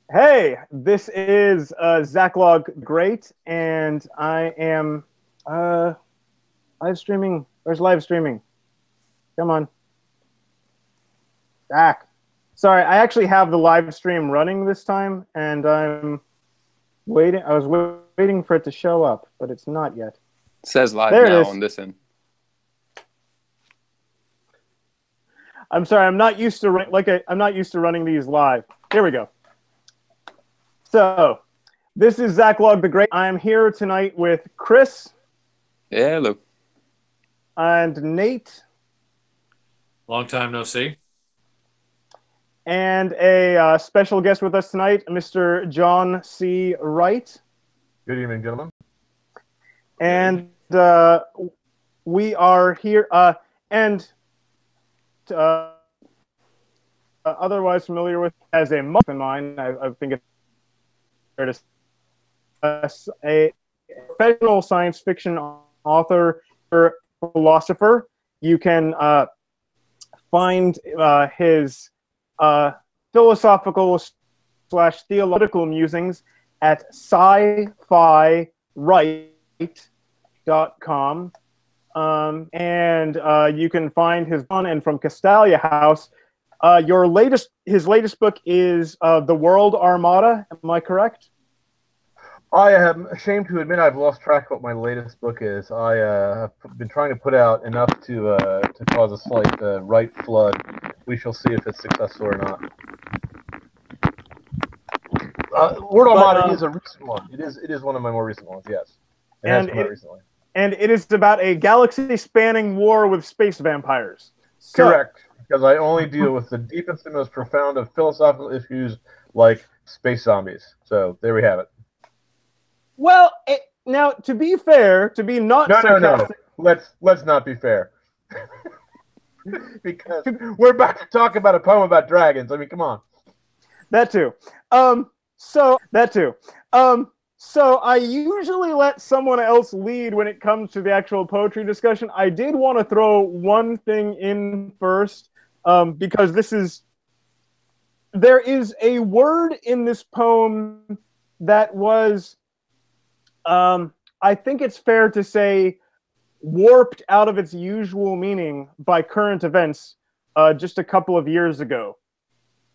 Hey, this is Zachlog Great, and I am uh, live streaming. Where's live streaming? Come on, Zach. Sorry, I actually have the live stream running this time, and I'm waiting. I was waiting for it to show up, but it's not yet. It says live There it now is. on this end. I'm sorry. I'm not used to running these live. Here we go. So, this is Zachlog the Great. I am here tonight with Chris Yeah, hello. and Nate. Long time no see. And a special guest with us tonight, Mr. John C. Wright. Good evening, gentlemen. And we are here, otherwise familiar with as a month in mine. I think it's fair to say, a professional science fiction author or philosopher. You can find his philosophical / theological musings at sci-fi-right.com. And you can find his one and from Castalia House. His latest book is The World Armada. Am I correct? I am ashamed to admit I've lost track of what my latest book is. I have been trying to put out enough to cause a slight Wright flood. We shall see if it's successful or not. Word Armada is a recent one. It is one of my more recent ones. Yes, it has come out recently. And it is about a galaxy-spanning war with space vampires. Correct, because I only deal with the deepest and most profound of philosophical issues like space zombies. So there we have it. Well, now to be fair, to be not sarcastic, no. Let's not be fair. Because we're about to talk about a poem about dragons. I mean, come on. That too. So I usually let someone else lead when it comes to the actual poetry discussion. I did want to throw one thing in first, because there is a word in this poem that was, I think it's fair to say, warped out of its usual meaning by current events just a couple of years ago.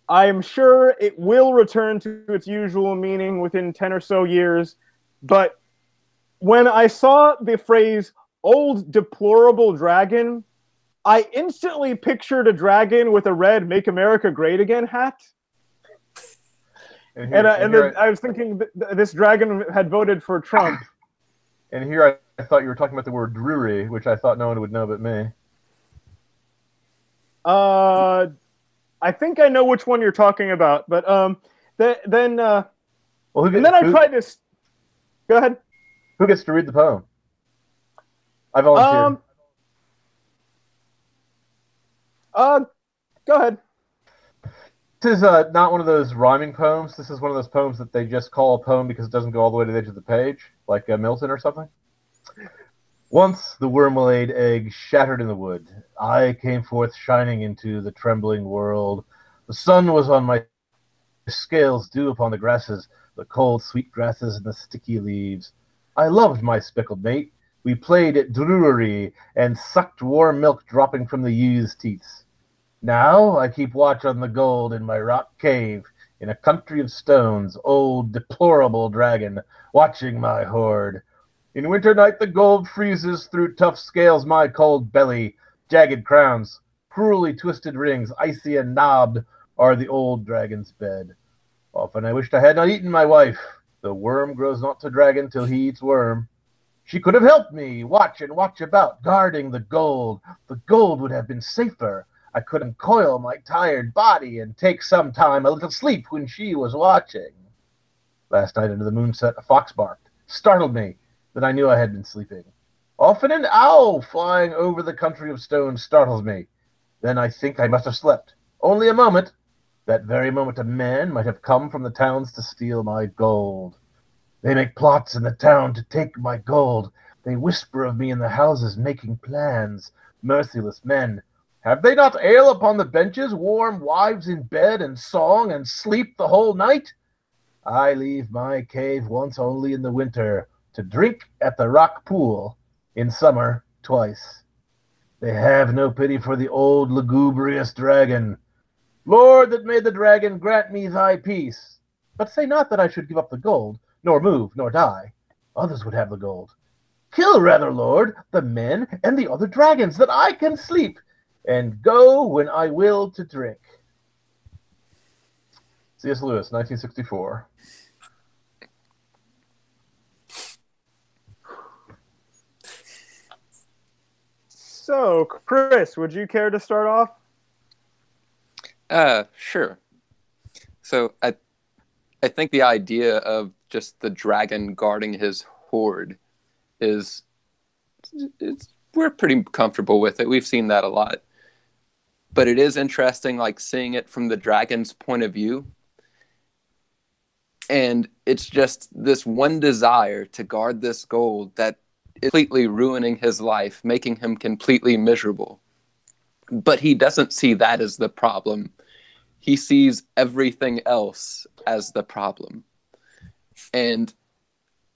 I am sure it will return to its usual meaning within 10 or so years, but when I saw the phrase "old deplorable dragon," I instantly pictured a dragon with a red "Make America Great Again" hat. I was thinking this dragon had voted for Trump. And here I thought you were talking about the word Drury, which I thought no one would know but me. I think I know which one you're talking about, but then I tried to. Go ahead. Who gets to read the poem? I volunteer. Go ahead. This is not one of those rhyming poems. This is one of those poems that they just call a poem because it doesn't go all the way to the edge of the page, like Milton or something. Once the worm-laid egg shattered in the wood, I came forth shining into the trembling world. The sun was on my scales, dew upon the grasses, the cold, sweet grasses and the sticky leaves. I loved my speckled mate. We played at Drury and sucked warm milk dropping from the ewe's teats. Now I keep watch on the gold in my rock cave, in a country of stones, old deplorable dragon, watching my hoard. In winter night the gold freezes through tough scales my cold belly, jagged crowns, cruelly twisted rings, icy and knobbed, are the old dragon's bed. Often I wished I had not eaten my wife. The worm grows not to dragon till he eats worm. She could have helped me, watch and watch about, guarding the gold. The gold would have been safer. I could uncoil my tired body and take some time, a little sleep when she was watching. Last night under the moonset a fox barked, startled me. Then I knew I had been sleeping. Often an owl flying over the country of stones startles me. Then I think I must have slept. Only a moment. That very moment a man might have come from the towns to steal my gold. They make plots in the town to take my gold. They whisper of me in the houses, making plans. Merciless men. Have they not ale upon the benches, warm wives in bed, and song and sleep the whole night? I leave my cave once only in the winter to drink at the rock pool, in summer twice. They have no pity for the old lugubrious dragon. Lord that made the dragon, grant me thy peace. But say not that I should give up the gold, nor move, nor die. Others would have the gold. Kill rather, Lord, the men and the other dragons, that I can sleep, and go when I will to drink. C.S. Lewis, 1964. So, Chris, would you care to start off? Sure. So I think the idea of just the dragon guarding his hoard we're pretty comfortable with it. We've seen that a lot. But it is interesting, like, seeing it from the dragon's point of view. And it's just this one desire to guard this gold that is completely ruining his life, making him completely miserable. But he doesn't see that as the problem. He sees everything else as the problem. And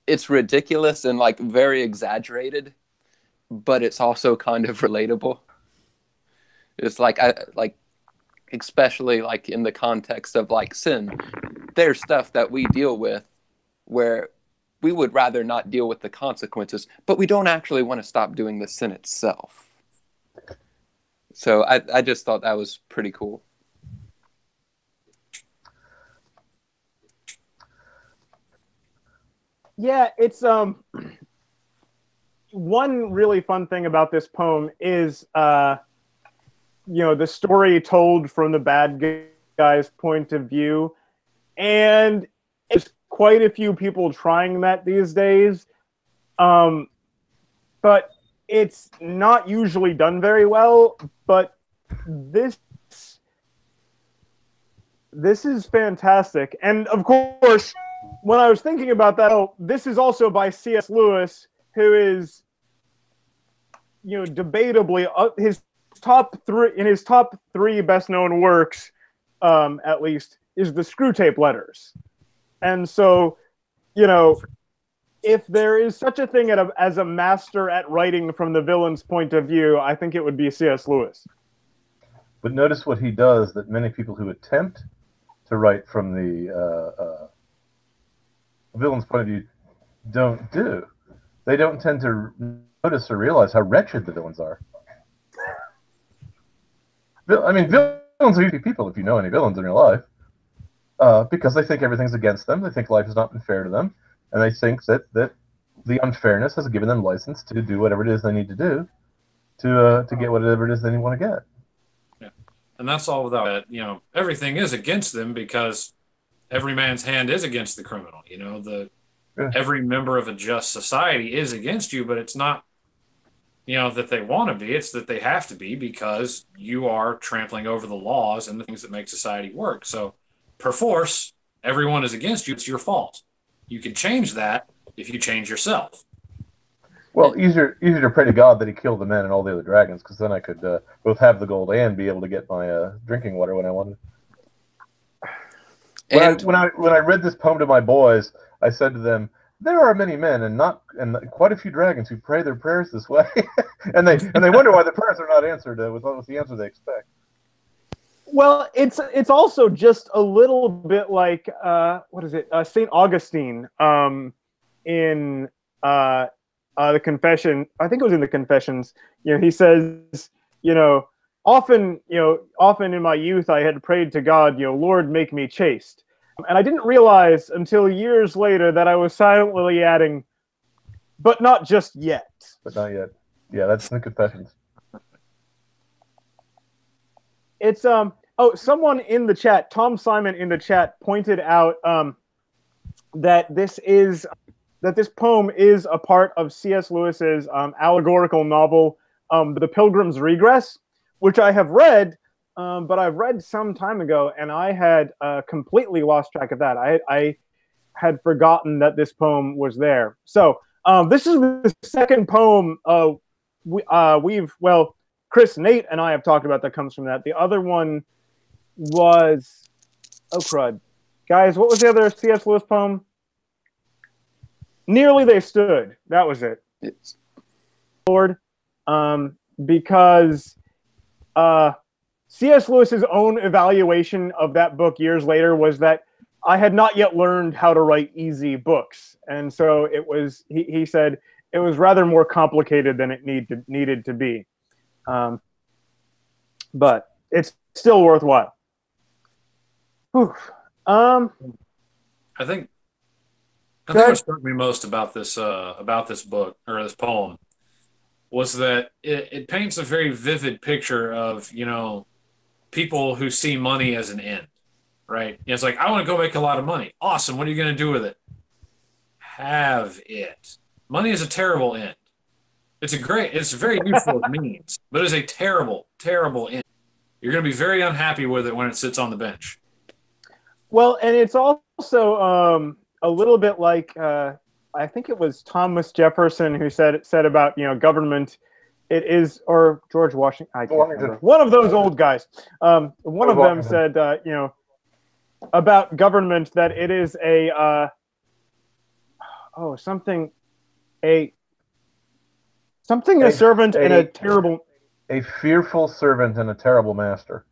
it's ridiculous and, like, very exaggerated, but it's also kind of relatable. It's like, especially like in the context of like sin, there's stuff that we deal with where we would rather not deal with the consequences, but we don't actually want to stop doing the sin itself. So I just thought that was pretty cool. Yeah, it's one really fun thing about this poem is the story told from the bad guy's point of view, and it's quite a few people trying that these days, but it's not usually done very well. But this is fantastic, and of course, when I was thinking about that, this is also by C.S. Lewis, who is, debatably his top three best known works, at least, is the Screwtape Letters. And so, if there is such a thing as a master at writing from the villain's point of view, I think it would be C.S. Lewis. But notice what he does that many people who attempt to write from the villain's point of view don't do. They don't tend to notice or realize how wretched the villains are. I mean, villains are usually people, if you know any villains in your life, because they think everything's against them. They think life has not been fair to them, and they think that the unfairness has given them license to do whatever it is they need to do to get whatever it is they want to get. Yeah. And that's all without that. Everything is against them because every man's hand is against the criminal. Every member of a just society is against you, but it's not that they want to be, it's that they have to be because you are trampling over the laws and the things that make society work. So, perforce, everyone is against you. It's your fault. You can change that if you change yourself. Well, easier to pray to God that he killed the men and all the other dragons, because then I could both have the gold and be able to get my drinking water when I wanted. When I read this poem to my boys, I said to them, there are many men and quite a few dragons who pray their prayers this way, and they wonder why the prayers are not answered with the answer they expect. Well, it's also just a little bit like Saint Augustine in the Confession. I think it was in the Confessions. He says, often in my youth I had prayed to God, Lord, make me chaste. And I didn't realize until years later that I was silently adding, but not just yet. But not yet. Yeah, that's in the Confessions. It's someone in the chat, Tom Simon in the chat, pointed out that this poem is a part of C.S. Lewis's allegorical novel, The Pilgrim's Regress, which I have read. But I've read some time ago, and I had completely lost track of that. I had forgotten that this poem was there. So this is the second poem Chris, Nate, and I have talked about that comes from that. The other one was, oh crud, Guys, what was the other C.S. Lewis poem? Nearly They Stood. That was it. Yes. Lord, because C.S. Lewis's own evaluation of that book years later was that I had not yet learned how to write easy books, and so it was. He said it was rather more complicated than it needed to be, but it's still worthwhile. Whew. I think what struck me most about this book or this poem was that it paints a very vivid picture of, you know, people who see money as an end, right? It's like, I want to go make a lot of money. Awesome. What are you going to do with it? Have it. Money is a terrible end. It's a very useful means, but it's a terrible, terrible end. You're going to be very unhappy with it when it sits on the bench. Well, and it's also a little bit like I think it was Thomas Jefferson who said about, you know, government. It is, or George Washington. I can't remember. One of those old guys. One of them said, you know, about government that it is a something a servant and a terrible. A fearful servant and a terrible master.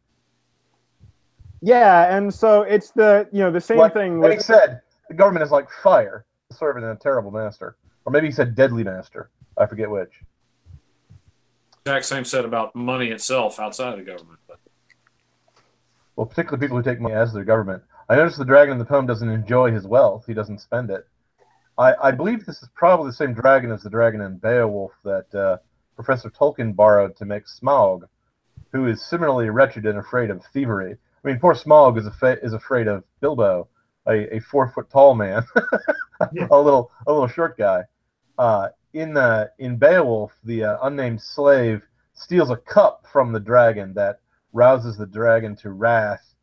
Yeah, and so it's the same thing. He said the government is like fire, a servant and a terrible master, or maybe he said deadly master. I forget which. Exact same said about money itself outside of the government. But. Well, particularly people who take money as their government. I noticed the dragon in the poem doesn't enjoy his wealth; he doesn't spend it. I believe this is probably the same dragon as the dragon in Beowulf that Professor Tolkien borrowed to make Smaug, who is similarly wretched and afraid of thievery. I mean, poor Smaug is afraid of Bilbo, a 4-foot-tall man, a little short guy. In Beowulf, the unnamed slave steals a cup from the dragon that rouses the dragon to wrath,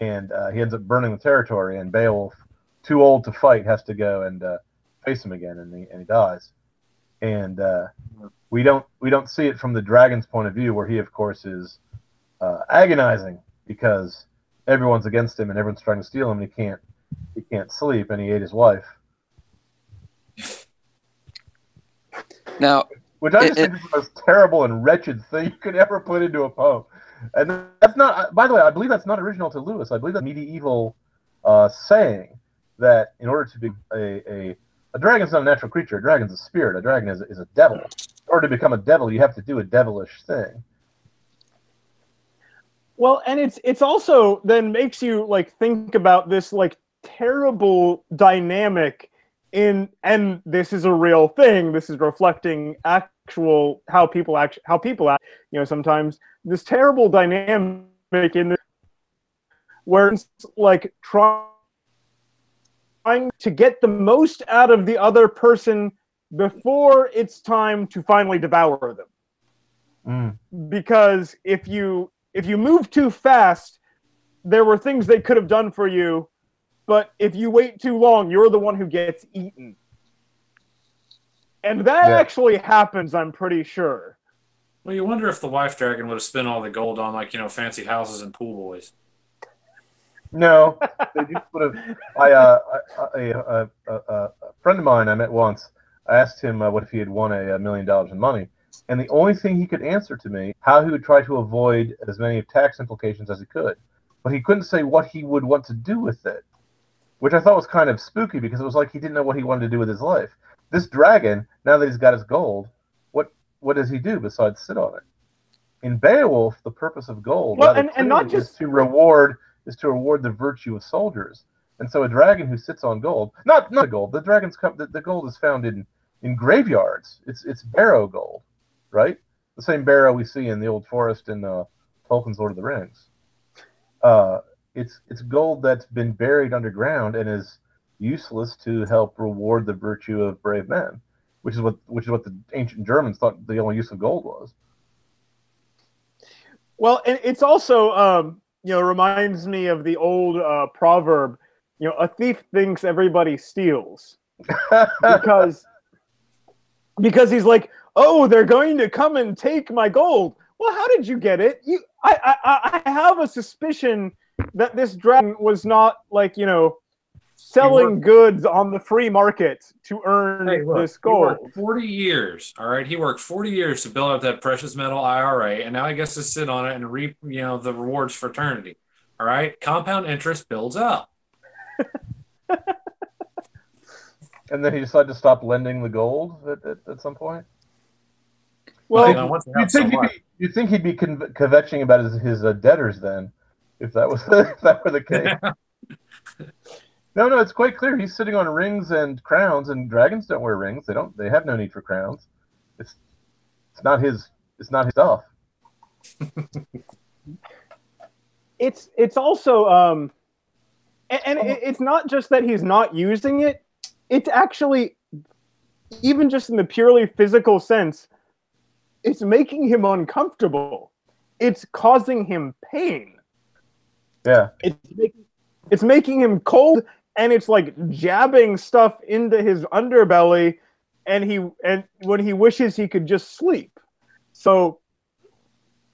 and he ends up burning the territory. And Beowulf, too old to fight, has to go and face him again, and he dies. And we don't see it from the dragon's point of view, where he, of course, is agonizing because everyone's against him and everyone's trying to steal him, and he can't sleep, and he ate his wife. Now, which I just think is the most terrible and wretched thing you could ever put into a poem. And that's not, by the way, I believe that's not original to Lewis. I believe that's medieval saying that in order to be a dragon's not a natural creature. A dragon's a spirit. A dragon is a devil. In order to become a devil, you have to do a devilish thing. Well, and it's also then makes you like think about this like terrible dynamic and this is a real thing. This is reflecting actual how people act. You know, sometimes this terrible dynamic in this where it's like trying to get the most out of the other person before it's time to finally devour them. Because if you move too fast, there were things they could have done for you, but if you wait too long, you're the one who gets eaten. And that actually happens, I'm pretty sure. Well, you wonder if the wife dragon would have spent all the gold on, like, you know, fancy houses and pool boys. No, they just would have. A friend of mine I met once, I asked him what if he had won $1 million in money. And the only thing he could answer to me, how he would try to avoid as many tax implications as he could. But he couldn't say what he would want to do with it, which I thought was kind of spooky because it was like he didn't know what he wanted to do with his life. This dragon, now that he's got his gold, what does he do besides sit on it? In Beowulf, the purpose of gold and not just is to reward the virtue of soldiers. And so a dragon who sits on gold, not gold, the gold is found in graveyards. It's barrow gold. Right? The same barrow we see in the Old Forest in Tolkien's Lord of the Rings. It's gold that's been buried underground and is useless to help reward the virtue of brave men, which is what the ancient Germans thought the only use of gold was. Well, and it's also reminds me of the old proverb, a thief thinks everybody steals. because he's like, oh, they're going to come and take my gold. Well, how did you get it? I have a suspicion that this dragon was not like, selling goods on the free market to earn this He gold. worked 40 years. All right. He worked 40 years to build up that precious metal IRA, and now he gets to sit on it and reap, the rewards for eternity. All right. Compound interest builds up. And then he decided to stop lending the gold at some point. Well, once he got so much. You'd think he'd be kvetching about his debtors then, if that was if that were the case. No, it's quite clear. He's sitting on rings and crowns, and dragons don't wear rings. They have no need for crowns. It's not his stuff. It's also it's not just that he's not using it. It's actually, even just in the purely physical sense, it's making him uncomfortable. It's causing him pain. Yeah. It's making him cold, and it's like jabbing stuff into his underbelly, and when he wishes he could just sleep. So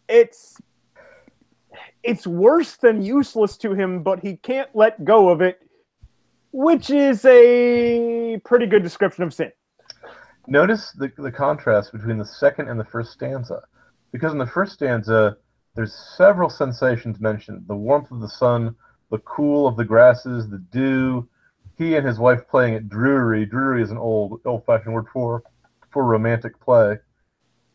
it's worse than useless to him, but he can't let go of it, which is a pretty good description of sin. Notice the contrast between the second and the first stanza. Because in the first stanza, there's several sensations mentioned. The warmth of the sun, the cool of the grasses, the dew, he and his wife playing at Drury. Drury is an old-fashioned word for romantic play.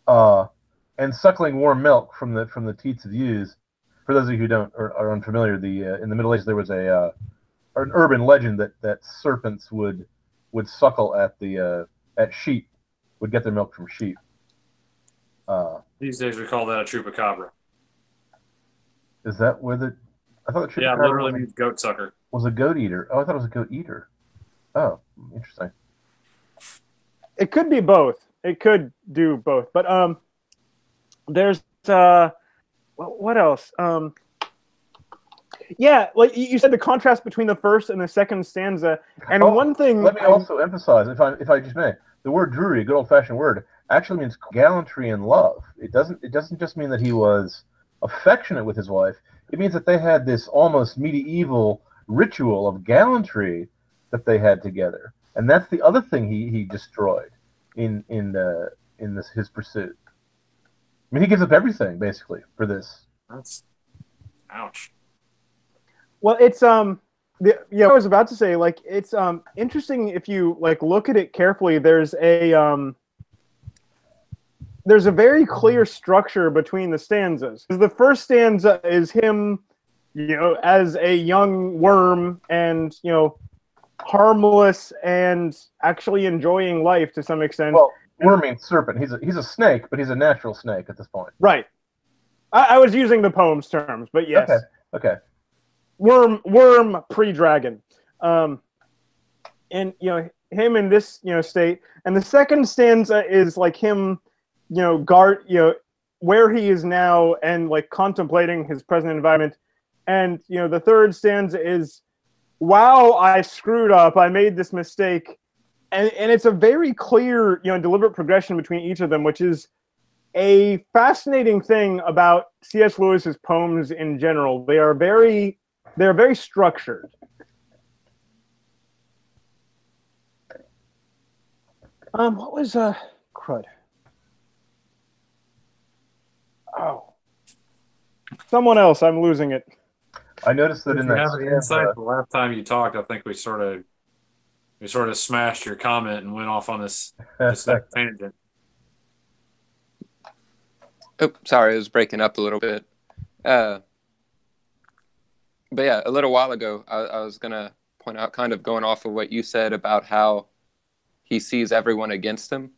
And suckling warm milk from the teats of ewes. For those of you who are unfamiliar, in the Middle Ages there was an urban legend that serpents would suckle at sheep, would get their milk from sheep. These days we call that a chupacabra. Is that where I thought the chupacabra literally means goat sucker. Was a goat eater. Oh, I thought it was a goat eater. Oh, interesting. It could be both. It could do both. But there's what else? Yeah, like you said, the contrast between the first and the second stanza. And one thing. Let me also emphasize, if I just may, the word Drury, a good old-fashioned word, actually means gallantry and love. It doesn't just mean that he was affectionate with his wife. It means that they had this almost medieval ritual of gallantry that they had together, and that's the other thing he destroyed in his pursuit. I mean, he gives up everything basically for this. That's ouch. Well, it's I was about to say, like, it's interesting if you like look at it carefully. There's a very clear structure between the stanzas. The first stanza is him, as a young worm, and harmless and actually enjoying life to some extent. Well, worm means serpent. He's a snake, but he's a natural snake at this point. Right. I was using the poem's terms, but yes. Okay. Worm pre-dragon, and him in this state. And the second stanza is like him, where he is now and like contemplating his present environment. And the third stanza is, wow, I screwed up. I made this mistake. And it's a very clear, deliberate progression between each of them, which is a fascinating thing about C.S. Lewis's poems in general. They're very structured. What was crud? Oh, someone else. I'm losing it. I noticed that in that insight, the last time you talked, I think we sort of smashed your comment and went off on this tangent. Oh, sorry, it was breaking up a little bit. But yeah, a little while ago, I was going to point out, kind of going off of what you said about how he sees everyone against him.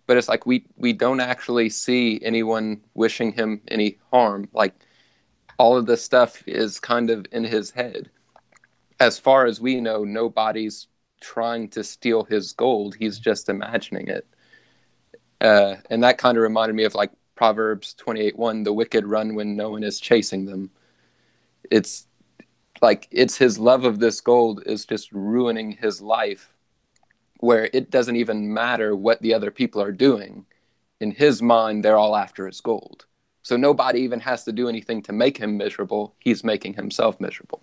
But it's like we don't actually see anyone wishing him any harm. Like, all of this stuff is kind of in his head. As far as we know, nobody's trying to steal his gold. He's just imagining it. And that kind of reminded me of like Proverbs 28:1, the wicked run when no one is chasing them. It's his love of this gold is just ruining his life, where it doesn't even matter what the other people are doing. In his mind, they're all after his gold. So nobody even has to do anything to make him miserable. He's making himself miserable.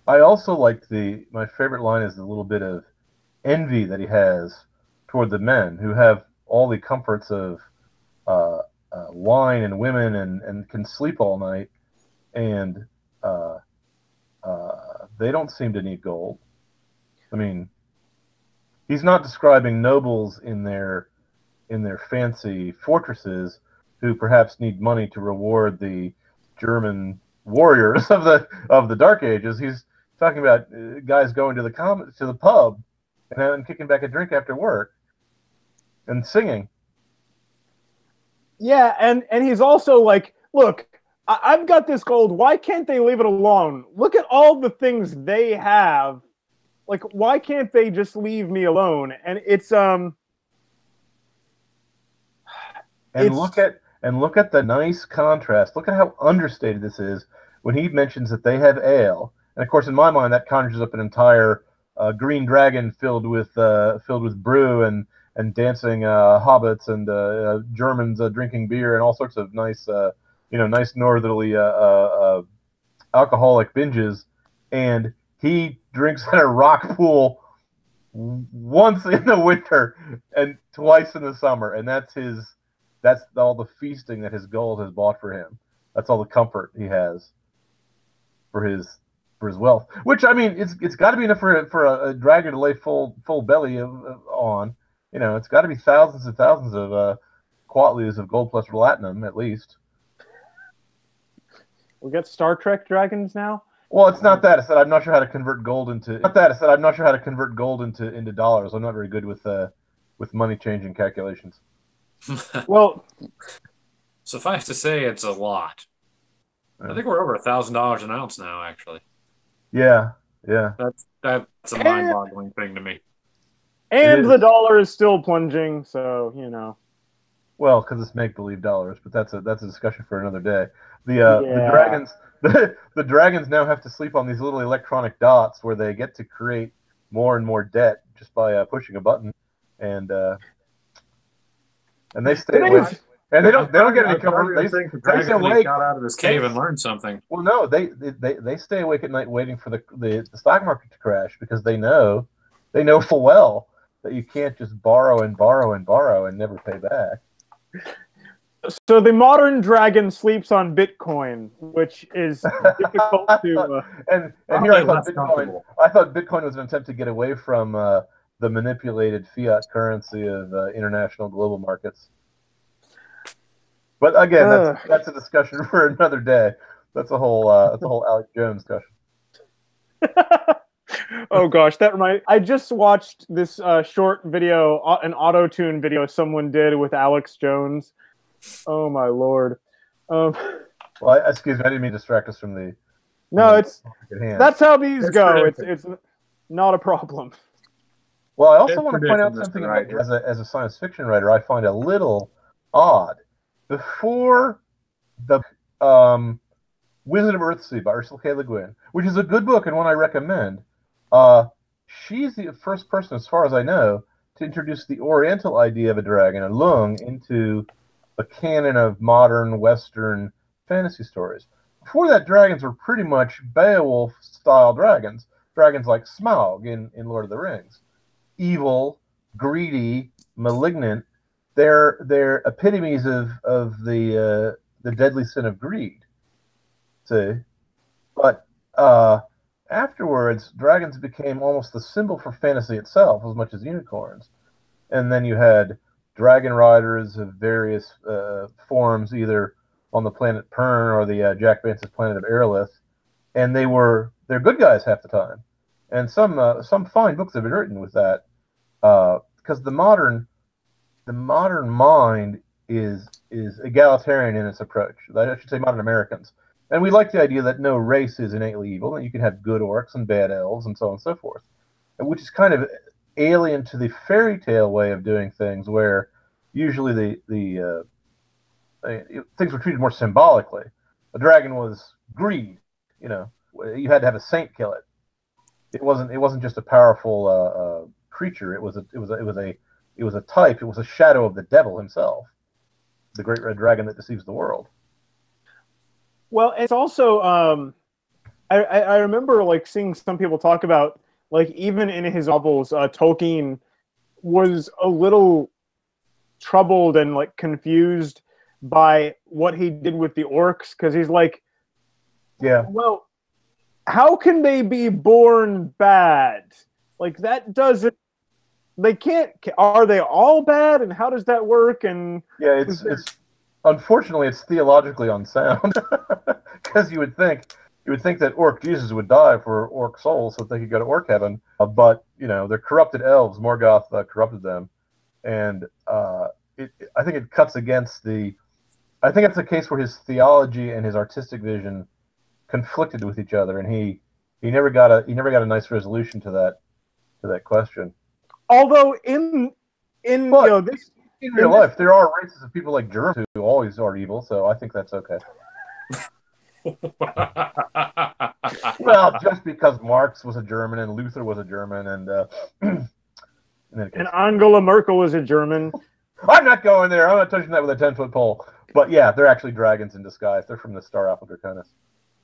I also like my favorite line is the little bit of envy that he has toward the men who have all the comforts of wine and women and can sleep all night, and they don't seem to need gold. I mean, he's not describing nobles in their fancy fortresses who perhaps need money to reward the German warriors of the Dark Ages. He's talking about guys going to the pub and kicking back a drink after work and singing. Yeah, and he's also like, look, I've got this gold. Why can't they leave it alone? Look at all the things they have. Like, why can't they just leave me alone? And it's look at the nice contrast. Look at how understated this is when he mentions that they have ale. And of course, in my mind, that conjures up an entire green dragon filled with brew and dancing hobbits and Germans drinking beer and all sorts of nice nice northerly alcoholic binges. And he drinks at a rock pool once in the winter and twice in the summer, and that's all the feasting that his gold has bought for him. That's all the comfort he has for his wealth. Which, I mean, it's got to be enough for a dragon to lay full belly on. You know, it's got to be thousands and thousands of quatlius of gold plus platinum at least. We got Star Trek dragons now. Well, it's not that. I said I'm not sure how to convert gold into. Not that. I said I'm not sure how to convert gold into dollars. I'm not very good with money changing calculations. Well, suffice to say, it's a lot. I think we're over $1,000 an ounce now. Actually, yeah. That's a mind-boggling thing to me. And the dollar is still plunging, so you know. Well, because it's make-believe dollars, but that's a discussion for another day. The dragons now have to sleep on these little electronic dots where they get to create more and more debt just by pushing a button, and they stay awake. And they don't get any comfort. They stay awake. Got out of his cave and learned something. Well, no, they stay awake at night waiting for the stock market to crash because they know full well that you can't just borrow and borrow and borrow and never pay back. So the modern dragon sleeps on Bitcoin, which is difficult to. And here I thought Bitcoin was an attempt to get away from the manipulated fiat currency of international global markets. But again, that's a discussion for another day. That's a whole Alex Jones discussion. Oh gosh, I just watched this short video, an auto-tune video someone did with Alex Jones. Oh my lord. Well, excuse me, I didn't mean to distract us from the. No, that's how these go. It's not a problem. Well, I also want to point out something as a science fiction writer I find a little odd. Before the Wizard of Earthsea by Ursula K. Le Guin, which is a good book and one I recommend, she's the first person, as far as I know, to introduce the Oriental idea of a dragon, a lung, into the canon of modern Western fantasy stories. Before that, dragons were pretty much Beowulf-style dragons like Smaug in Lord of the Rings. Evil, greedy, malignant. They're epitomes of the deadly sin of greed. See, but afterwards, dragons became almost the symbol for fantasy itself, as much as unicorns. And then you had dragon riders of various forms, either on the planet Pern or the Jack Vance's planet of Aerolith, and they're good guys half the time. And some fine books have been written with that, because the modern mind is egalitarian in its approach. I should say modern Americans. And we like the idea that no race is innately evil, that you can have good orcs and bad elves and so on and so forth, which is kind of alien to the fairy tale way of doing things, where usually the things were treated more symbolically. A dragon was greed, you know. You had to have a saint kill it. It wasn't just a powerful creature. It was a type. It was a shadow of the devil himself. the great red dragon that deceives the world. Well, it's also I remember like seeing some people talk about like even in his novels, Tolkien was a little troubled and like confused by what he did with the orcs because he's like, yeah, well, how can they be born bad? Like that doesn't. They can't. Are they all bad? And how does that work? And yeah, it's unfortunately it's theologically unsound because you would think that orc Jesus would die for orc souls so that they could go to orc heaven, but you know they're corrupted elves. Morgoth corrupted them, and I think it cuts against the. I think it's a case where his theology and his artistic vision conflicted with each other, and he never got a nice resolution to that question. Although in this in real life, there are races of people like Germans who always are evil, so I think that's okay. Well, just because Marx was a German and Luther was a German and Angela Merkel was a German. I'm not going there. I'm not touching that with a 10-foot pole. But yeah, they're actually dragons in disguise. They're from the star Apple Draconis.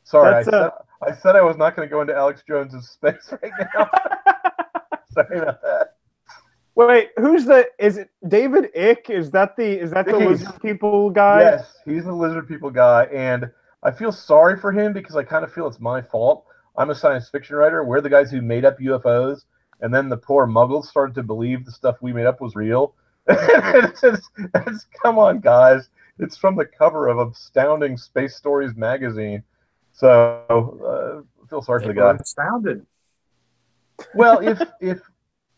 Sorry, I said I was not going to go into Alex Jones's space right now. Sorry about that. Wait, is it David Icke? Is that the lizard people guy? Yes, he's the lizard people guy, and I feel sorry for him because I kind of feel it's my fault. I'm a science fiction writer. We're the guys who made up UFOs, and then the poor muggles started to believe the stuff we made up was real. Come on, guys. It's from the cover of Astounding Space Stories magazine. So, I feel sorry for the guy. Astounded. Well,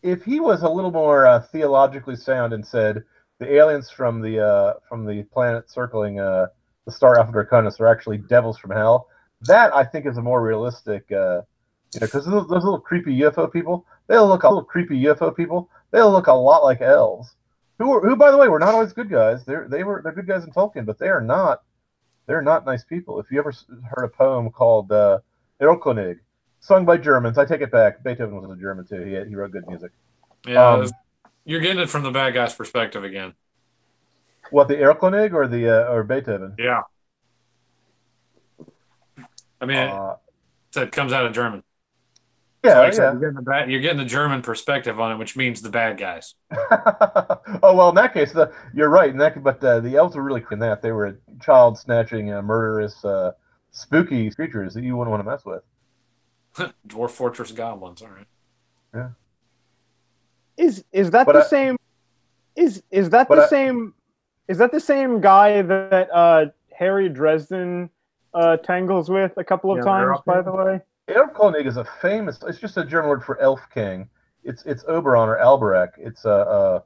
if he was a little more theologically sound and said the aliens from the planet circling the star Alpha Draconis are actually devils from hell, that I think is a more realistic, because those little creepy UFO people, they'll look a lot like elves, who by the way were not always good guys. They're good guys in Tolkien, but they're not nice people. If you ever heard a poem called Erlkönig, sung by Germans, I take it back. Beethoven was a German too. He wrote good music. Yeah, you're getting it from the bad guy's perspective again. What, the Erlkönig or Beethoven? Yeah. I mean, it comes out of German. Yeah, so yeah. You're getting the German perspective on it, which means the bad guys. Oh well, in that case, you're right. But the elves were really in that they were child snatching, murderous, spooky creatures that you wouldn't want to mess with. Dwarf Fortress goblins, all right. Yeah. Is that the same? Is that the same? Is that the same guy that Harry Dresden tangles with a couple of times? By the way, Erlkönig is it's just a German word for elf king. It's Oberon or Albrecht. It's a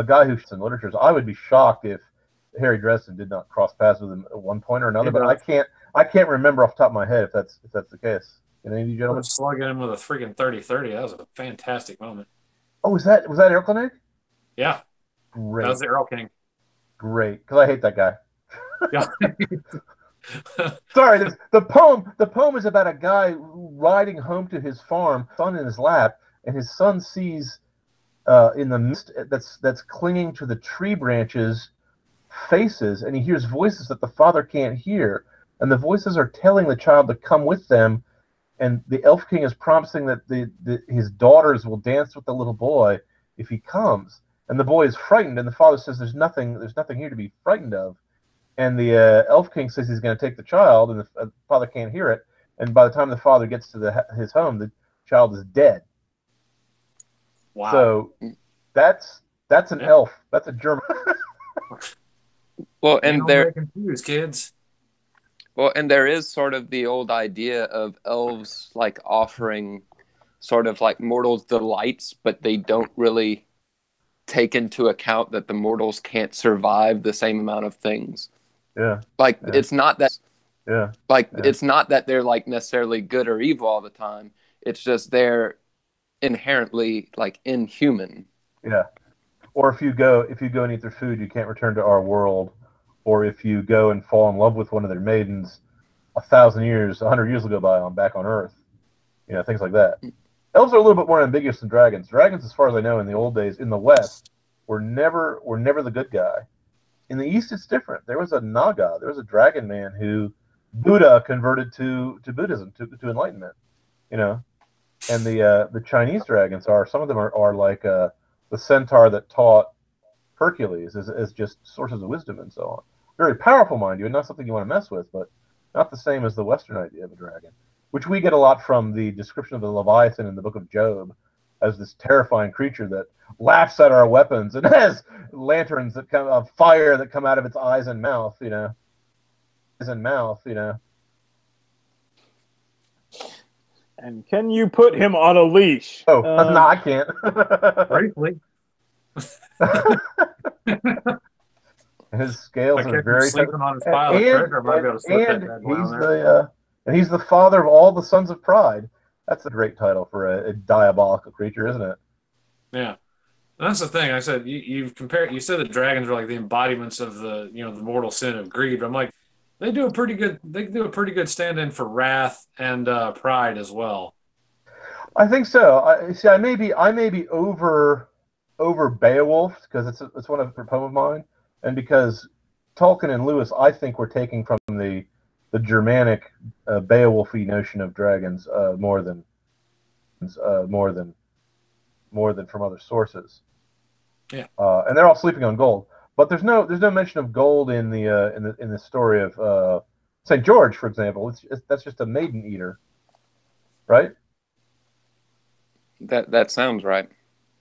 guy who's in literature. I would be shocked if Harry Dresden did not cross paths with him at one point or another. But I can't remember off the top of my head if that's the case. Can any of you gentlemen? Slugging him with a freaking 30-30. That was a fantastic moment. Oh, was that Erlkönig? Yeah. Great. That was the Earl King. Great, because I hate that guy. Yeah. Sorry, the poem is about a guy riding home to his farm, son in his lap, and his son sees in the mist that's clinging to the tree branches faces, and he hears voices that the father can't hear, and the voices are telling the child to come with them, and the Elf King is promising that his daughters will dance with the little boy if he comes, and the boy is frightened, and the father says there's nothing here to be frightened of. And the Elf King says he's going to take the child, and the father can't hear it. And by the time the father gets to his home, the child is dead. Wow! So that's an elf. That's a German. Well, and they're confused, kids. Well, and there is sort of the old idea of elves like offering sort of like mortals delights, but they don't really take into account that the mortals can't survive the same amount of things. Yeah. It's not that. Yeah. It's not that they're like necessarily good or evil all the time. It's just they're inherently like inhuman. Yeah. Or if you go and eat their food, you can't return to our world. Or if you go and fall in love with one of their maidens, 1,000 years, 100 years will go by back on Earth. Things like that. Elves are a little bit more ambiguous than dragons. Dragons, as far as I know, in the old days in the West, were never the good guy. in the East it's different. There was a Naga, there was a dragon man who Buddha converted to Buddhism, to enlightenment, you know. And the Chinese dragons are, some of them are like the centaur that taught Hercules as just sources of wisdom and so on. Very powerful, mind you, and not something you want to mess with, but not the same as the Western idea of a dragon, which we get a lot from the description of the Leviathan in the book of Job as this terrifying creature that laughs at our weapons and has lanterns that come of fire that come out of its eyes and mouth, you know. And can you put him on a leash? Oh, no, I can't. Briefly. His scales are very sleeping on his pile of treasure. I might be able to slip that bad one on there. And he's the father of all the sons of pride. That's a great title for a diabolical creature, isn't it? Yeah, that's the thing. I said you've compared. You said the dragons are like the embodiments of the the mortal sin of greed. But I'm like, they do a pretty good stand-in for wrath and pride as well. I think so. I may be over Beowulf because it's one of a poem of mine, and because Tolkien and Lewis, I think, were taking from the Germanic Beowulfy notion of dragons more than from other sources. Yeah, and they're all sleeping on gold, but there's no mention of gold in the story of St. George, for example. That's just a maiden eater, right? That sounds right.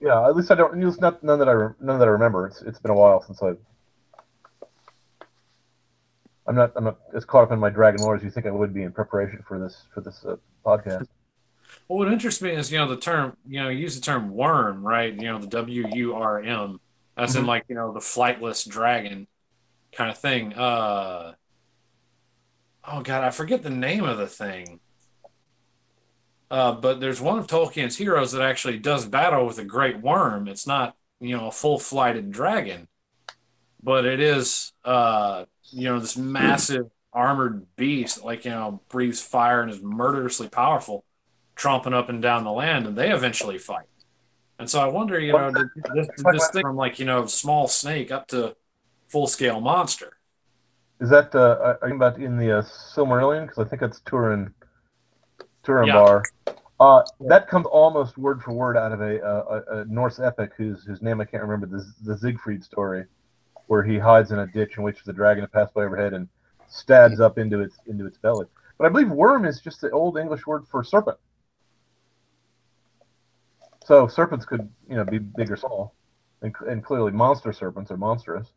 Yeah, at least I don't. It's not none that I remember. It's been a while since I'm not as caught up in my dragon lore as you think I would be in preparation for this podcast. Well, what interests me is the term you use the term worm, right? The WURM, as in like the flightless dragon kind of thing. Oh God, I forget the name of the thing. But there's one of Tolkien's heroes that actually does battle with a great worm. It's not a full-flighted dragon, but it is this massive armored beast, like breathes fire and is murderously powerful, tromping up and down the land, and they eventually fight. And so I wonder, this thing from like small snake up to full-scale monster. Is that are you about in the Silmarillion? Because I think that's Turin Yeah. Bar. That comes almost word for word out of a Norse epic whose name I can't remember, the Siegfried story, where he hides in a ditch and waits for the dragon to pass by overhead and stabs up into its belly. But I believe worm is just the old English word for serpent. So serpents could be big or small, and clearly monster serpents are monstrous.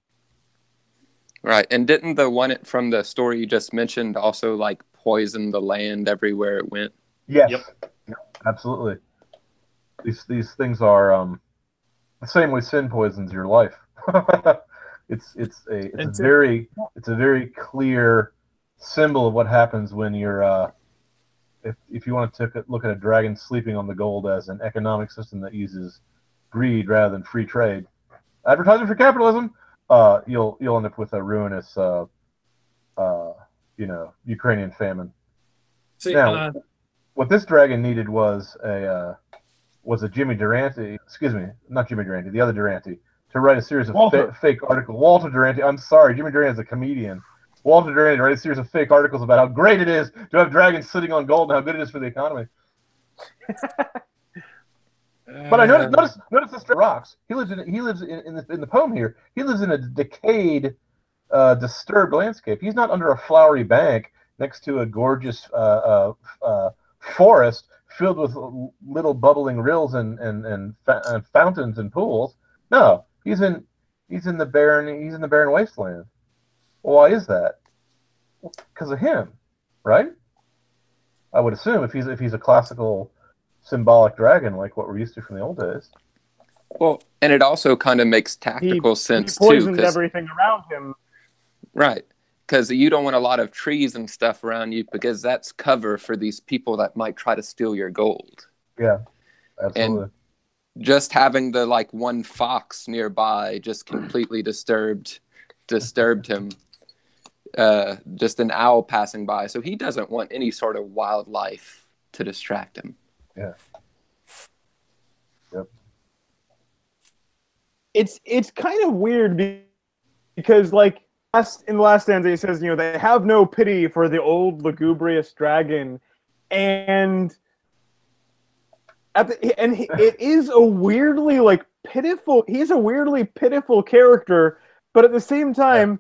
Right, and didn't the one from the story you just mentioned also like poison the land everywhere it went? Yes. Yep. Absolutely. These things are the same way sin poisons your life. It's a very clear symbol of what happens when you're if you want to look at a dragon sleeping on the gold as an economic system that uses greed rather than free trade, advertising for capitalism, you'll end up with a ruinous Ukrainian famine. See, now, what this dragon needed was a Jimmy Durante, excuse me, not Jimmy Durante, the other Durante, to write a series of fake articles. Walter Durante, I'm sorry, Jimmy Durante is a comedian. Walter Durante write a series of fake articles about how great it is to have dragons sitting on gold and how good it is for the economy. But I notice this rocks. He lives in the poem here. He lives in a decayed, disturbed landscape. He's not under a flowery bank next to a gorgeous forest filled with little bubbling rills and fountains and pools. No, he's in the barren wasteland. Well, why is that? Because of him, right? I would assume if he's a classical symbolic dragon like what we're used to from the old days. Well, and it also kind of makes tactical sense too. He poisoned everything around him. Right. Because you don't want a lot of trees and stuff around you because that's cover for these people that might try to steal your gold. Yeah, absolutely. And just having the one fox nearby just completely disturbed him. Just an owl passing by. So he doesn't want any sort of wildlife to distract him. Yeah. Yep. It's kind of weird because like in the last stanza he says, they have no pity for the old lugubrious dragon, and it is a weirdly like pitiful. He's a weirdly pitiful character, but at the same time,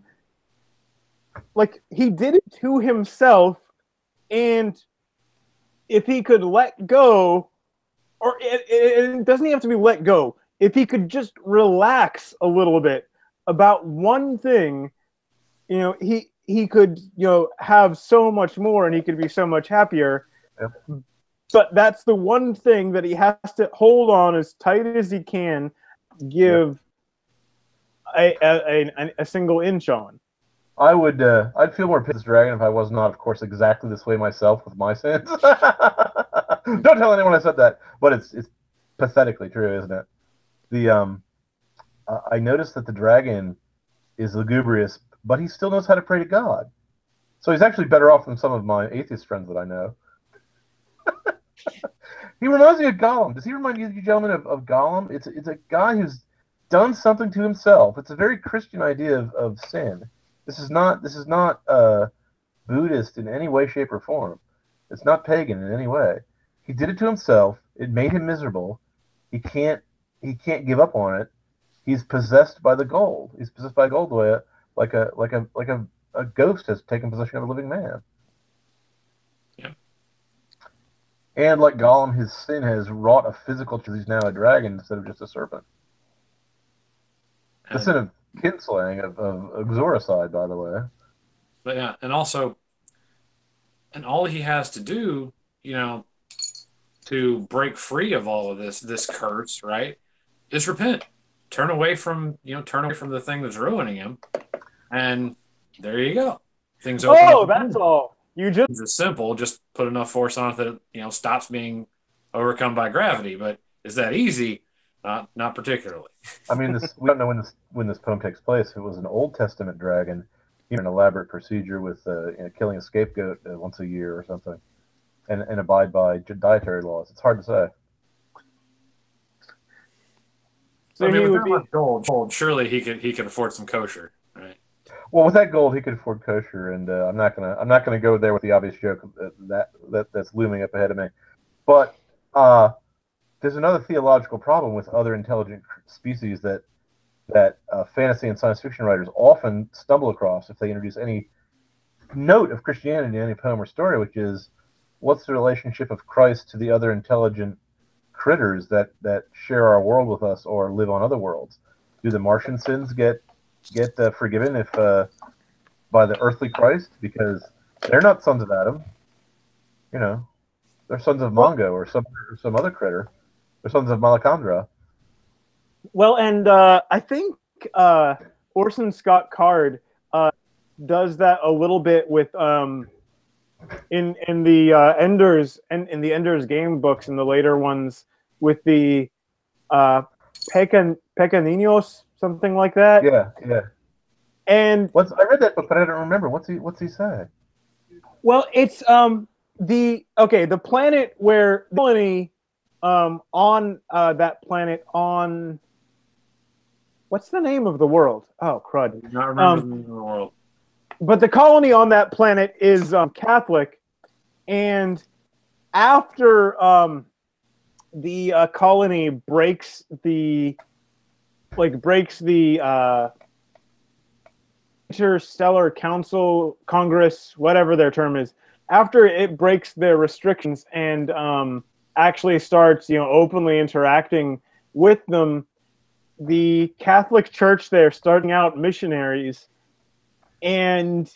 like he did it to himself, and if he could let go, or it doesn't have to be let go. If he could just relax a little bit about one thing, he could have so much more, and he could be so much happier. Yep. But that's the one thing that he has to hold on as tight as he can, give a single inch on. I'd feel more pissed dragon if I was not, of course, exactly this way myself with my sins. Don't tell anyone I said that, but it's pathetically true, isn't it? I noticed that the dragon is lugubrious, but he still knows how to pray to God. So he's actually better off than some of my atheist friends that I know. He reminds me of Gollum. Does he remind you gentlemen of Gollum? It's a guy who's done something to himself. It's a very Christian idea of sin. This is not Buddhist in any way, shape, or form. It's not pagan in any way. He did it to himself. It made him miserable. He can't give up on it. He's possessed by the gold. He's possessed by gold the way like a ghost has taken possession of a living man. Yeah. And like Gollum, his sin has wrought a physical because he's now a dragon instead of just a serpent. The sin of kinslaying, of exoricide, by the way. But yeah, and all he has to do, to break free of all of this curse, right, is repent. Turn away from the thing that's ruining him, and there you go. Things open up. That's all. It's simple. Just put enough force on it that it stops being overcome by gravity. But is that easy? Not particularly. I mean, we don't know when this poem takes place. If it was an Old Testament dragon, an elaborate procedure with killing a scapegoat once a year or something, and abide by dietary laws. It's hard to say. So, with that much gold, surely he could afford some kosher, right? Well, with that gold, he could afford kosher, and I'm not gonna go there with the obvious joke that's looming up ahead of me. But there's another theological problem with other intelligent species that fantasy and science fiction writers often stumble across if they introduce any note of Christianity in any poem or story, which is, what's the relationship of Christ to the other intelligent critters that share our world with us or live on other worlds? Do the Martian sins get forgiven if by the earthly Christ, because they're not sons of Adam? They're sons of Mongo or some other critter. They're sons of Malacandra. Well, and I think Orson Scott Card does that a little bit with in the Ender's and in the Ender's Game books and the later ones with the Pequeños, something like that. Yeah. And I read that book, but I don't remember. What's he say? Well, it's the planet where the colony on that planet on. What's the name of the world? Oh, crud. I not remember the name of the world. But the colony on that planet is Catholic, and after the colony breaks the Interstellar Council, Congress, whatever their term is, after it breaks their restrictions and actually starts, openly interacting with them, the Catholic Church there starting out missionaries, and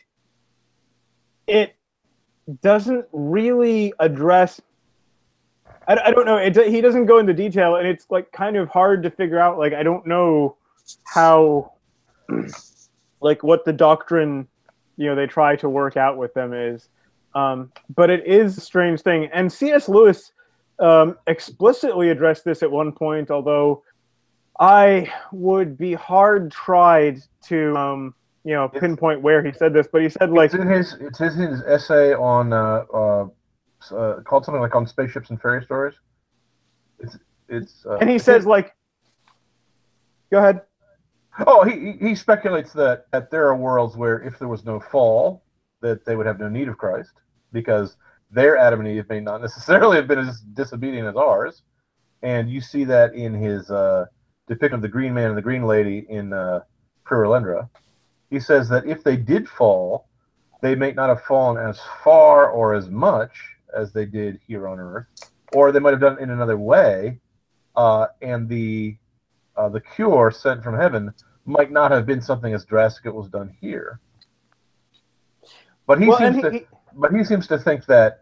it doesn't really address. I don't know. He doesn't go into detail, and it's like kind of hard to figure out. Like, I don't know how, like, what the doctrine, they try to work out with them is. But it is a strange thing, and C.S. Lewis explicitly addressed this at one point, although I would be hard tried to pinpoint where he said this, but he said, like, it's in his essay on called something like On Spaceships and Fairy Stories. And he says, like, go ahead. Oh, he speculates that there are worlds where if there was no fall, that they would have no need of Christ, because their Adam and Eve may not necessarily have been as disobedient as ours. And you see that in his depiction of the Green Man and the Green Lady in Purulendra. He says that if they did fall, they may not have fallen as far or as much as they did here on Earth, or they might have done it in another way, and the cure sent from heaven might not have been something as drastic as was done here. But he seems to think that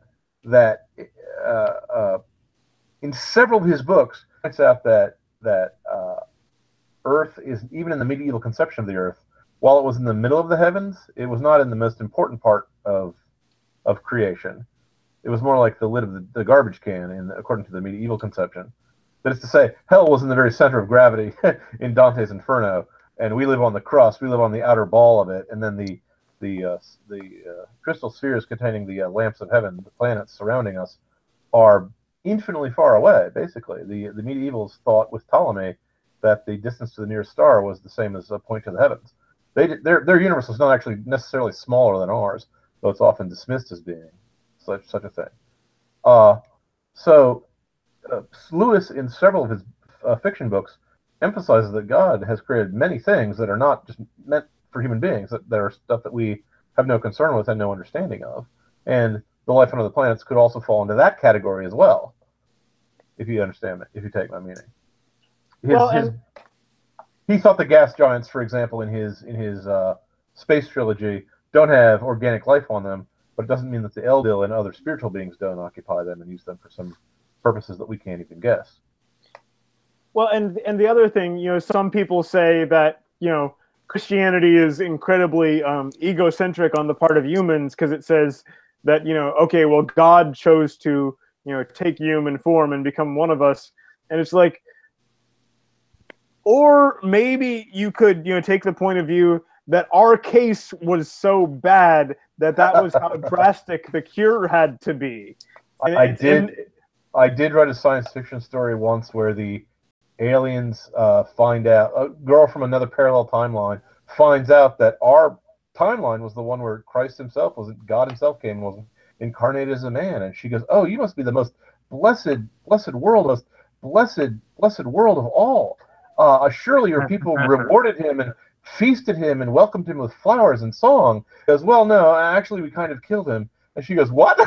in several of his books points out that Earth is, even in the medieval conception of the Earth, while it was in the middle of the heavens, it was not in the most important part of creation. It was more like the lid of the garbage can, according to the medieval conception. That is to say, hell was in the very center of gravity in Dante's Inferno, and we live on the crust. We live on the outer ball of it, and then the crystal spheres containing the lamps of heaven, the planets surrounding us, are infinitely far away. Basically, the medievals thought with Ptolemy that the distance to the nearest star was the same as a point to the heavens. Their universe was not actually necessarily smaller than ours, though it's often dismissed as being such a thing. Lewis, in several of his fiction books, emphasizes that God has created many things that are not just meant for human beings, that are stuff that we have no concern with and no understanding of. And the life on other planets could also fall into that category as well, if you understand me, if you take my meaning. He thought the gas giants, for example, in his space trilogy, don't have organic life on them, but it doesn't mean that the Eldil and other spiritual beings don't occupy them and use them for some purposes that we can't even guess. Well, and the other thing, some people say that, Christianity is incredibly egocentric on the part of humans, because it says that, okay, well, God chose to, take human form and become one of us. And it's like, or maybe you could, take the point of view that our case was so bad that was how drastic the cure had to be. I did write a science fiction story once where the aliens find out, a girl from another parallel timeline finds out that our timeline was the one where Christ himself, God himself came and was incarnated as a man. And she goes, oh, you must be the most blessed world, blessed world of all. Surely your people rewarded him and feasted him and welcomed him with flowers and song. He goes, well, no, actually we kind of killed him. And she goes, what?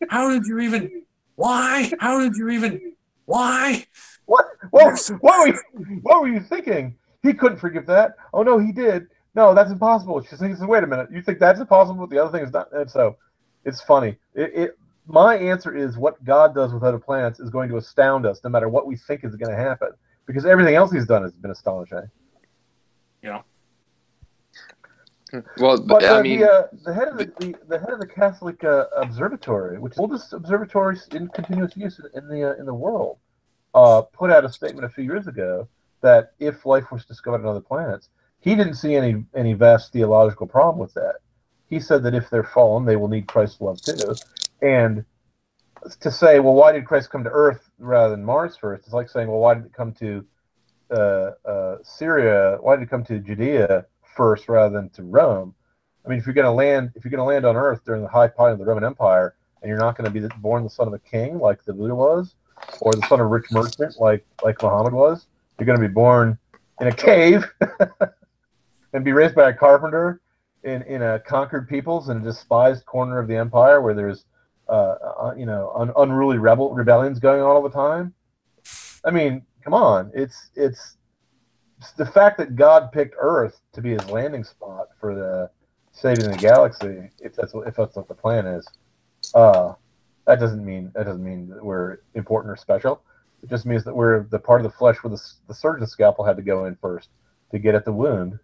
How did you even? Why? How did you even? Why? What were you thinking? He couldn't forgive that. Oh no, he did. No, that's impossible. She says, wait a minute. You think that's impossible, but the other thing is not? And so, it's funny. My answer is what God does with other planets is going to astound us, no matter what we think is going to happen, because everything else he's done has been astonishing. Yeah. Well, but I mean, the head of the Catholic Observatory, which is the oldest observatory in continuous use in the world, put out a statement a few years ago that if life was discovered on other planets, he didn't see any vast theological problem with that. He said that if they're fallen, they will need Christ's love too. And to say, well, why did Christ come to Earth rather than Mars first? It's like saying, well, why did it come to Syria? Why did it come to Judea first rather than to Rome? I mean, if you're going to land on Earth during the high point of the Roman Empire, and you're not going to be born the son of a king like the Buddha was, or the son of a rich merchant like Muhammad was, you're going to be born in a cave and be raised by a carpenter in a conquered peoples in a despised corner of the empire where there's unruly rebellions going on all the time. I mean, come on, it's the fact that God picked Earth to be his landing spot for the saving the galaxy, if that's what the plan is. That doesn't mean that we're important or special. It just means that we're the part of the flesh where the surgeon's scalpel had to go in first to get at the wound.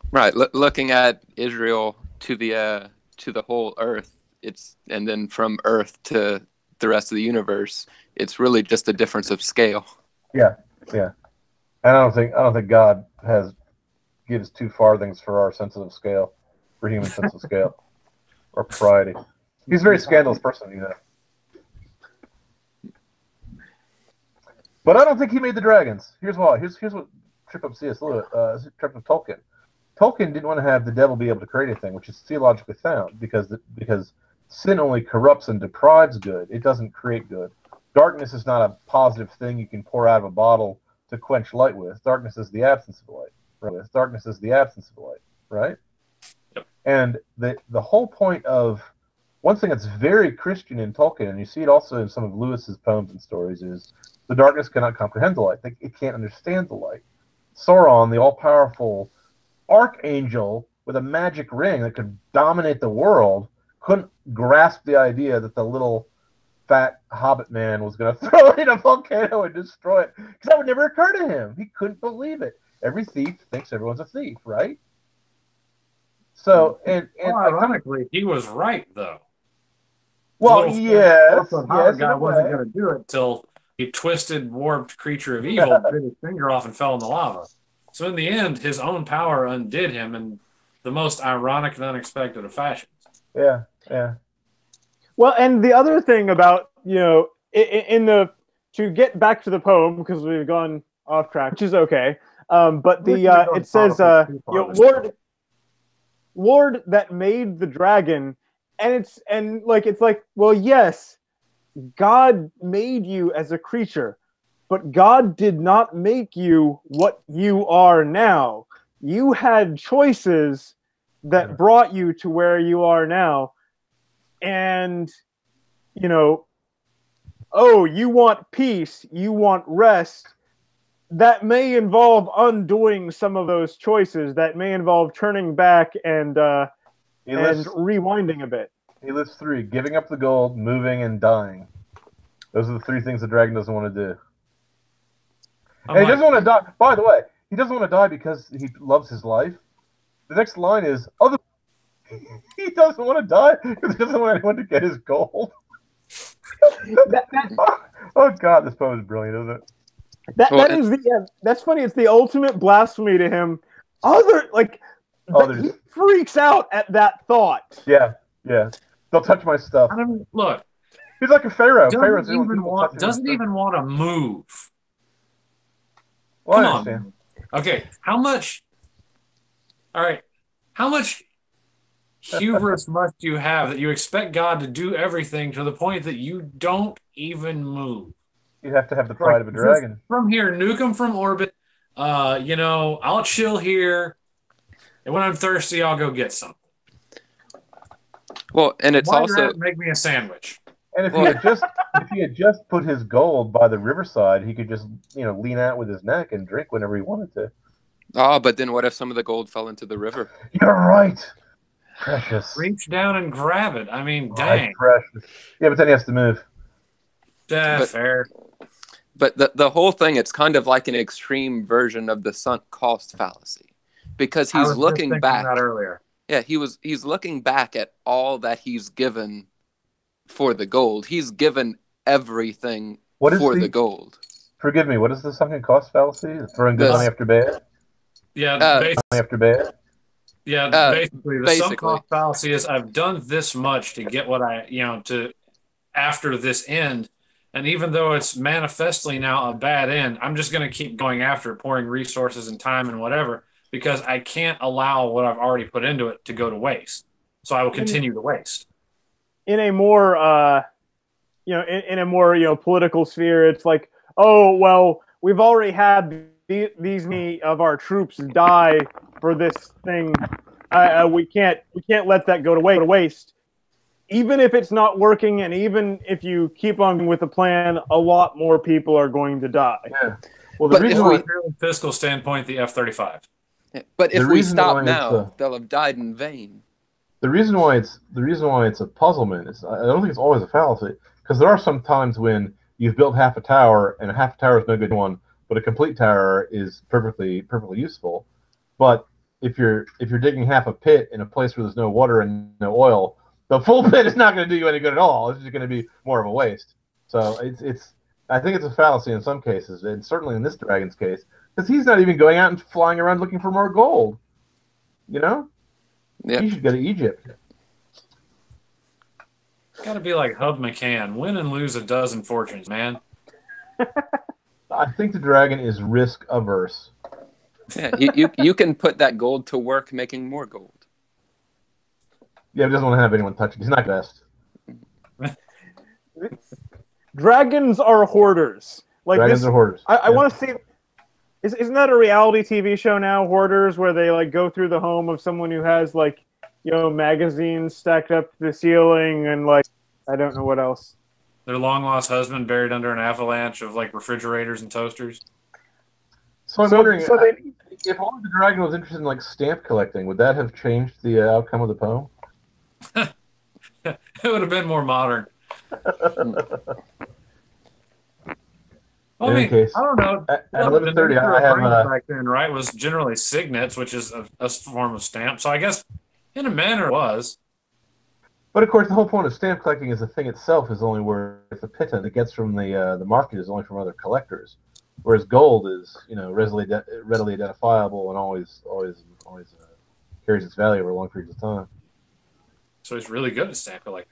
Right. Looking at Israel to the whole Earth, and then from Earth to the rest of the universe, it's really just a difference of scale. Yeah. And I don't think God gives two farthings for our sense of scale, for human sense of scale or propriety. He's a very scandalous person, But I don't think he made the dragons. Here's why. Here's what tripped up C.S. Lewis, tripped up Tolkien. Tolkien didn't want to have the devil be able to create anything, which is theologically sound, because sin only corrupts and deprives good. It doesn't create good. Darkness is not a positive thing you can pour out of a bottle to quench light with. Darkness is the absence of light. Right? Darkness is the absence of light. Right? Yep. And the whole point of one thing that's very Christian in Tolkien, and you see it also in some of Lewis's poems and stories, is the darkness cannot comprehend the light. It can't understand the light. Sauron, the all-powerful archangel with a magic ring that could dominate the world, couldn't grasp the idea that the little fat hobbit man was going to throw it in a volcano and destroy it, because that would never occur to him. He couldn't believe it. Every thief thinks everyone's a thief, right? So, and ironically, he was right, though. Well, yes, the guy wasn't going to do it till he twisted, warped creature of evil, bit his finger off, and fell in the lava. So in the end, his own power undid him in the most ironic and unexpected of fashions. Yeah, yeah. Well, and the other thing about, to get back to the poem, because we've gone off track, which is okay. But it says, Lord that made the dragon, and it's like, well, yes, God made you as a creature, but God did not make you what you are now. You had choices that brought you to where you are now. And, you want peace, you want rest. That may involve undoing some of those choices. That may involve turning back and rewinding a bit. He lists 3: giving up the gold, moving, and dying. Those are the 3 things the dragon doesn't want to do. And he doesn't want to die. By the way, he doesn't want to die because he loves his life. The next line is, he doesn't want to die because he doesn't want anyone to get his gold. Oh, God, this poem is brilliant, isn't it? That's funny. It's the ultimate blasphemy to him. He freaks out at that thought. Yeah. They'll touch my stuff. I mean, look, he's like a pharaoh. Doesn't even want to move. Well, Come I understand. on. Okay, how much hubris must you have that you expect God to do everything to the point that you don't even move? You have to have the pride of a dragon. From here, nuke him from orbit. I'll chill here, and when I'm thirsty, I'll go get something. Well, and it's also make me a sandwich. And if he had just put his gold by the riverside, he could just lean out with his neck and drink whenever he wanted to. Oh, but then what if some of the gold fell into the river? You're right. Precious. Reach down and grab it. I mean, dang. Precious. Yeah, but then he has to move. Fair. But the whole thing, it's kind of like an extreme version of the sunk cost fallacy, because he's looking back. That earlier. Yeah, he's looking back at all that he's given for the gold. He's given everything for the gold. Forgive me. What is the sunken cost fallacy? Throwing good money after bad. Yeah, after bad. Yeah, basically the sunk cost fallacy is I've done this much to get what to after this end. And even though it's manifestly now a bad end, I'm just going to keep going after it, pouring resources and time and whatever, because I can't allow what I've already put into it to go to waste. So I will continue to waste. In a more, in a more, political sphere, it's like, oh, well, we've already had these many of our troops die for this thing. We can't let that go to waste. Even if it's not working, and even if you keep on with the plan, a lot more people are going to die. Yeah. Well, the reason from a fiscal standpoint, the F-35. Yeah. But if we stop now, they'll have died in vain. The reason why it's a puzzlement is I don't think it's always a fallacy, because there are some times when you've built half a tower and half a tower is no good one, but a complete tower is perfectly useful. But if you're digging half a pit in a place where there's no water and no oil, the full pit is not going to do you any good at all. It's just going to be more of a waste. So I think it's a fallacy in some cases, and certainly in this dragon's case, because he's not even going out and flying around looking for more gold. Yeah. He should go to Egypt. Got to be like Hub McCann. Win and lose a dozen fortunes, man. I think the dragon is risk averse. Yeah, you can put that gold to work making more gold. Yeah, he doesn't want to have anyone touch it. He's not best. Dragons are hoarders. Like Dragons this, are hoarders. I want to see. Isn't that a reality TV show now, Hoarders, where they like go through the home of someone who has like, magazines stacked up to the ceiling and like, I don't know what else. Their long lost husband buried under an avalanche of like refrigerators and toasters. So I'm wondering, if only the dragon was interested in like stamp collecting, would that have changed the outcome of the poem? It would have been more modern. Well, In any case, I don't know. At 11:30, I have back then, right? Was generally signets, which is a form of stamp. So I guess, in a manner, it was. But of course, the whole point of stamp collecting is the thing itself is only worth the pittance it gets from the market is only from other collectors, whereas gold is readily identifiable and always carries its value over long periods of time. So he's really good at stamp collecting.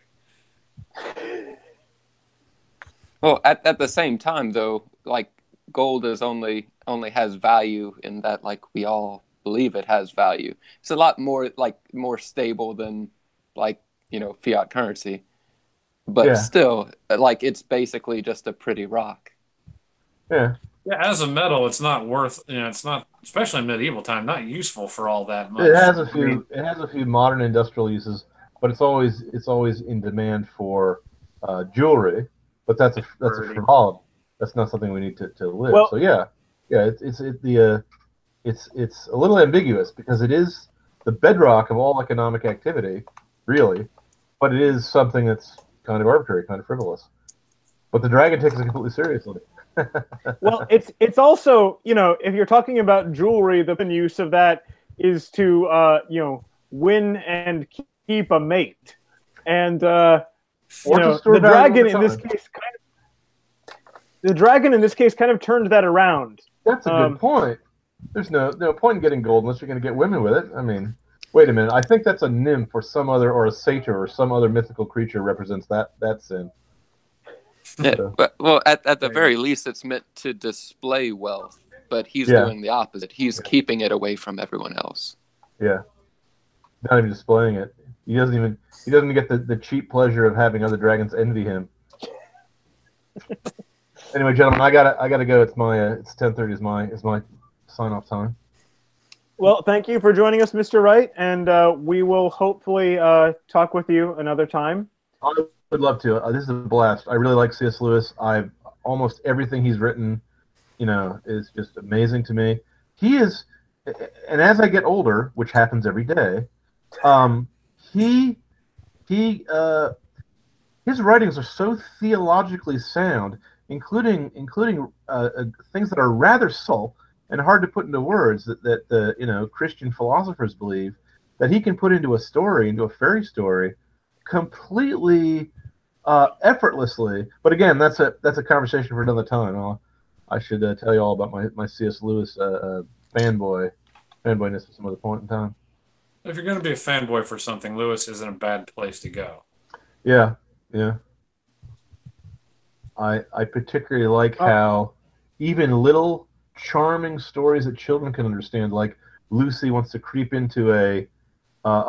Well, at the same time, though, like gold is only has value in that, like we all believe it has value. It's a lot more stable than fiat currency, but still, like it's basically just a pretty rock. Yeah. Yeah, as a metal, it's not worth. It's not, especially in medieval time, not useful for all that much. It has a few modern industrial uses, but it's always in demand for jewelry. But that's a frivolity. That's not something we need to live. Well, so it's a little ambiguous because it is the bedrock of all economic activity, really, but it is something that's kind of arbitrary, kind of frivolous. But the dragon takes it completely seriously. Well, it's also, if you're talking about jewelry, the use of that is to win and keep a mate, and the dragon in this case kind of turned that around. That's a good point. There's no point in getting gold unless you're going to get women with it. I mean, wait a minute. I think that's a nymph or some other, or a satyr or some other mythical creature represents that sin. Yeah, but at the very least, it's meant to display wealth. But he's doing the opposite. He's keeping it away from everyone else. Yeah, not even displaying it. He doesn't get the cheap pleasure of having other dragons envy him. Anyway, gentlemen, I gotta go. It's 10:30 is my sign off time. Well, thank you for joining us, Mr. Wright, and we will hopefully talk with you another time. I would love to. This is a blast. I really like C.S. Lewis. Almost everything he's written, is just amazing to me. He is, and as I get older, which happens every day, his writings are so theologically sound, including things that are rather subtle and hard to put into words that the Christian philosophers believe, that he can put into a fairy story, completely effortlessly. But again, that's a conversation for another time. I should tell you all about my C.S. Lewis fanboyness at some other point in time. If you're going to be a fanboy for something, Lewis isn't a bad place to go. Yeah. I particularly like how even little charming stories that children can understand, like Lucy wants to creep into a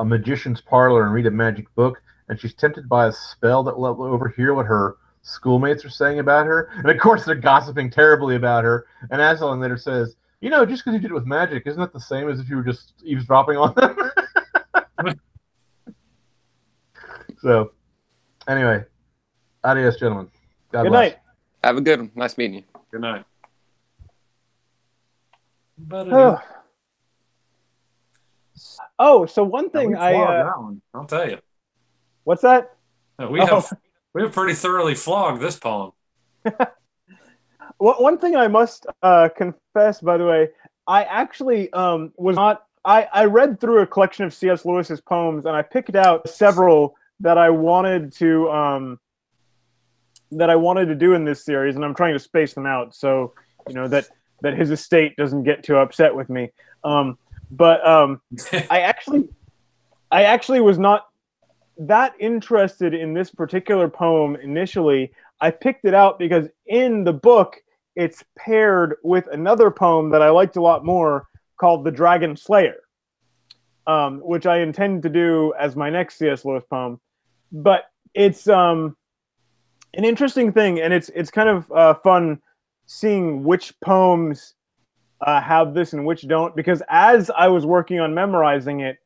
magician's parlor and read a magic book, and she's tempted by a spell that will overhear what her schoolmates are saying about her, and of course they're gossiping terribly about her. And Aslan later says, just because you did it with magic, isn't that the same as if you were just eavesdropping on them? So, anyway, adios, gentlemen. God Good bless. night. Have a good one. Nice meeting you. Good night. So one thing I'll tell you. What's that? We have pretty thoroughly flogged this poem. One thing I must confess, by the way, I actually was not. I read through a collection of C.S. Lewis's poems, and I picked out several that I wanted to do in this series, and I'm trying to space them out so that his estate doesn't get too upset with me. I actually was not that interested in this particular poem initially. I picked it out because in the book it's paired with another poem that I liked a lot more called The Dragon Slayer, which I intend to do as my next C.S. Lewis poem. But it's an interesting thing, and it's kind of fun seeing which poems have this and which don't, because as I was working on memorizing it,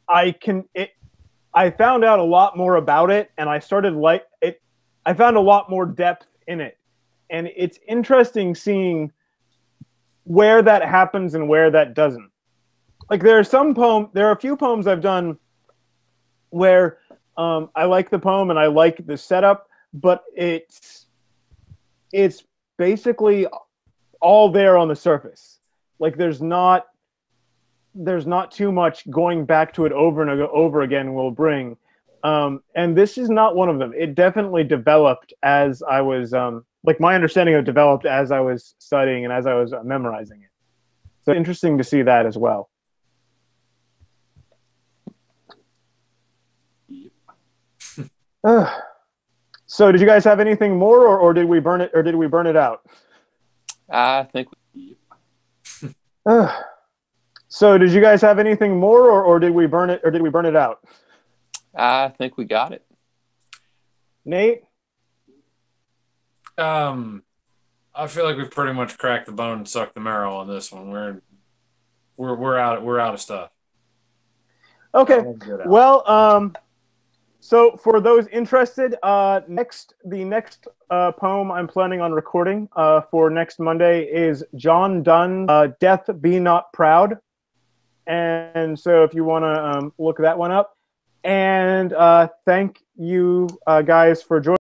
I found out a lot more about it, and I found a lot more depth in it. And it's interesting seeing where that happens and where that doesn't. Like there are a few poems I've done where I like the poem and I like the setup, but it's basically all there on the surface. Like there's not too much going back to it over and over again will bring. And this is not one of them. It definitely developed as I was, like my understanding of it developed as I was studying and as I was memorizing it. So interesting to see that as well. So did you guys have anything more, or did we burn it out? I think. So did you guys have anything more, or did we burn it out? I think we got it. Nate? I feel like we've pretty much cracked the bone and sucked the marrow on this one. We're out of stuff. Okay. Well, so for those interested, the next poem I'm planning on recording for next Monday is John Donne's "Death Be Not Proud," and so if you want to look that one up, and thank you guys for joining.